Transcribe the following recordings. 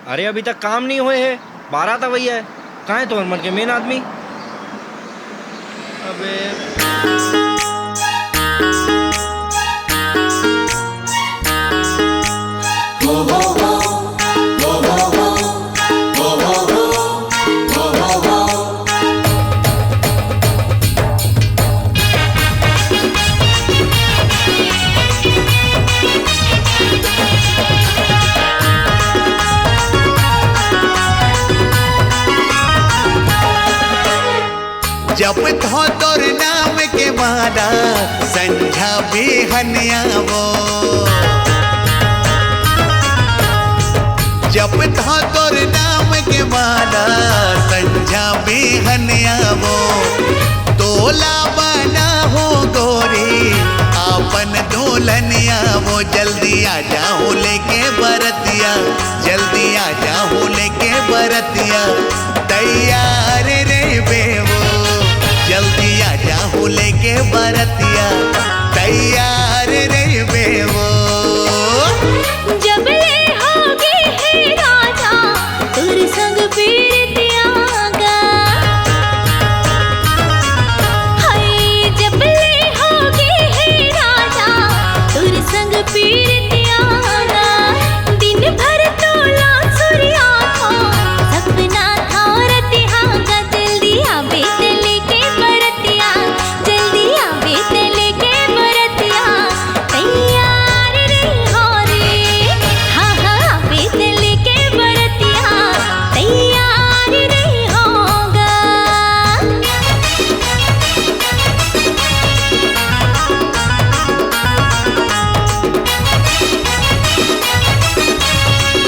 अरे अभी तक काम नहीं हुए है, 12 था भैया। कहाँ है तोरमल के मेन आदमी? अबे जब थो तोर नाम के माला संझा बेहनिया वो, जब थो तोर नाम के माला संझा बेहनिया वो, तोला बना हो गोरी आपन दुल्हनिया वो। जल्दी आ जाओ लेके बरतिया, जल्दी आ जाओ लेके बरतिया, तैयार रे बेवो। जल्दी आ जाओ लेके बरतिया, तैयार रे बेवो। जब ले होगे है राजा तोर संग पीरतिया गा, हाय जब ले होगे है राजा तोर संग पीरतिया गा। दिन भर तोला सूर्या को सपना था रतिया गा। जल्दी आ बेट लेके बरतिया, जल्दी आ बेट लेके बरतिया, तैयार रे हो रे। हाँ हाँ बेट लेके बरतिया, तैयार रे होगा।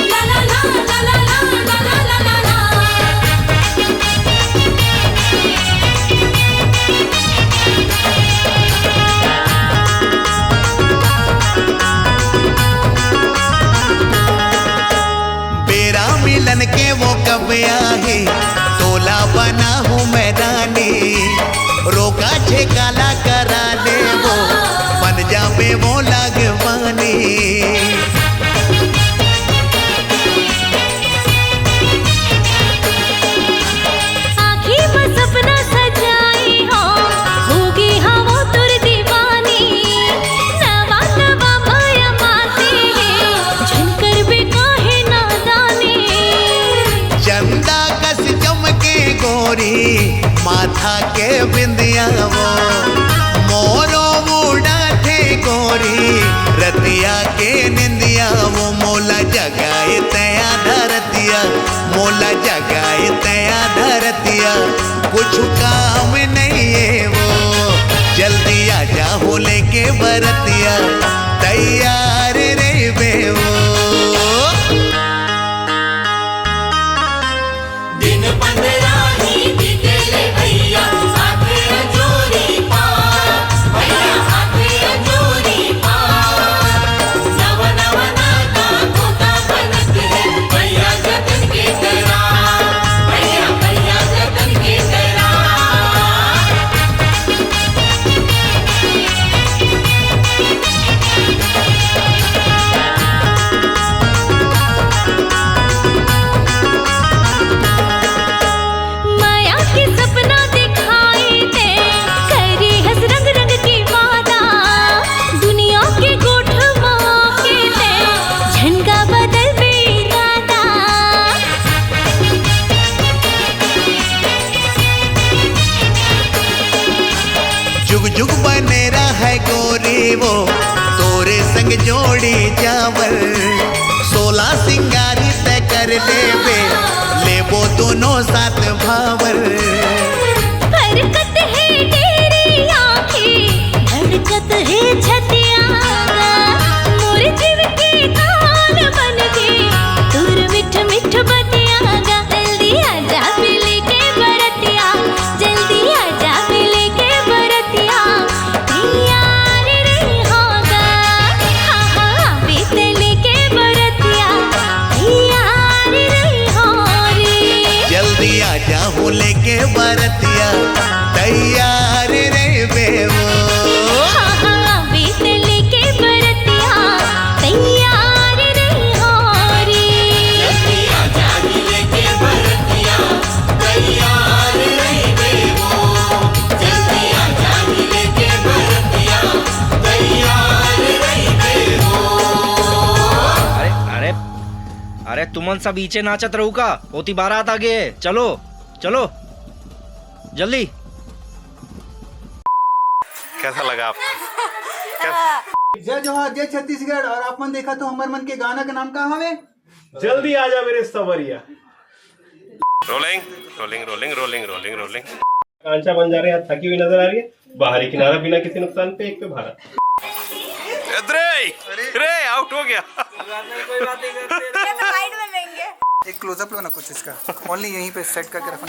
ला ला ला ला ला ला ला ला ला ला। बेरा मिलन के वो कब आए, तोला बना हूँ मैदानी, रोका छे काला करा ले वो, बन जावे वो लगवानी। आँखें में सपना सजाई हो, होगी हाँ वो तुर दीवानी। नवा नवा माया माती है, झनकर भी काहे नादानी। चंदा कस चमके गोरी माथा के बिंदिया वो, मोरो मुड़ा थे गोरी रतिया के निंदिया वो। मोला जगाए तया धरतिया, मोला जगाए तया धरतिया, कुछ काम नहीं है वो। जल्दी आ जाओ लेके बरतिया, तैयार रे बेवो। दिन 15 ही बीतेले भैया, हाथे अजूरी पार, भैया हाथे अजूरी पार। नव नव नाता खोता बनत है, भैया जतन के करार, भैया भैया जतन के करार। माया के सपना दिखाई दे, करी हंस रंग रंग की वादा। दुनिया के गोठवा के दे, झंडा बदल बे इरादा। जुग जुग बनेरा है गोरी वो, तोरे संग जोड़ी जावर। 16 सिंगारी तय कर लेबो दोनों साथ भावर। फरकत है तेरी आँखें, धड़कत है छतिया गा। मोर जीव के कान बन के तुर मिठ मिठ बतिया गा। जल्दी आ जा भी लेके बरतिया, जल्दी आ जा भी लेके बरतिया, तैयार रे होगा। हाँ हाँ बेट लेके बरतिया, तैयार रे हो रे। जल्दी आ जा अरे तुमन सब नीचे नाचत रहू का, होती बारात आगे है। चलो चलो जल्दी। कैसा लगा आपको? जय जोहार जय छत्तीसगढ़। और आपने देखा तो हमर मन के गाना का नाम का हवे? जल्दी आ जा मेरे सवरिया। Rolling rolling rolling rolling rolling rolling. कांचा बन जा रहे हैं, थकी हुई नजर आ रही है। बाहरी किनारा बिना किसी नुकसान पे, एक पे भारत। रे आउट हो गया। एक क्लोजअप लो ना कुछ इसका, ओनली यहीं पे सेट करके रखना।